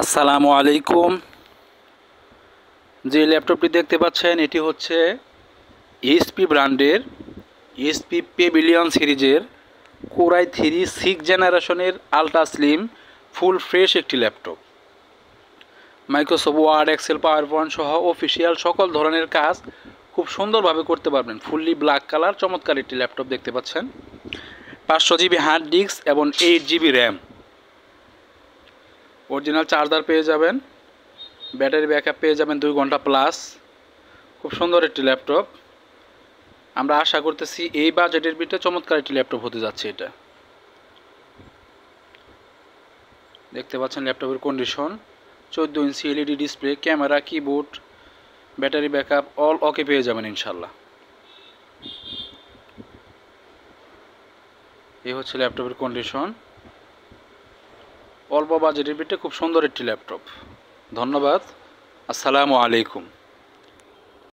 আসসালামু আলাইকুম। যে ল্যাপটপটি দেখতে পাচ্ছেন এটি হচ্ছে এইচপি ব্র্যান্ডের এইচপি পেভিলিয়ন সিরিজের কোর i3 6th জেনারেশনের আলট্রা স্লিম ফুল ফ্রেশ একটি laptop. Microsoft Word, Excel, PowerPoint সহ অফিসিয়াল সকল ধরনের কাজ খুব সুন্দরভাবে করতে পারবেন। ফুললি ব্ল্যাক কালার চমৎকার একটি ল্যাপটপ দেখতে পাচ্ছেন। 500 GB হার্ড ডিস্ক এবং 8 GB র্যাম। অরিজিনাল চার্জার পেয়ে যাবেন, ব্যাটারি ব্যাকআপ পেয়ে যাবেন 2 ঘন্টা প্লাস। খুব সুন্দর একটি ল্যাপটপ। আমরা আশা করতেছি এই বাজেটের ভিতরে চমৎকার একটি ল্যাপটপ হতে যাচ্ছে। এটা দেখতে পাচ্ছেন ল্যাপটপের condition. 14 inch LED display, camera, keyboard, battery backup all okay পেয়ে যাবেন ইনশাল্লাহ। এই হচ্ছে ল্যাপটপের কন্ডিশন। অল্প বাজেটের ভিতরে খুব সুন্দর একটি ল্যাপটপ। ধন্যবাদ। আসসালামু আলাইকুম।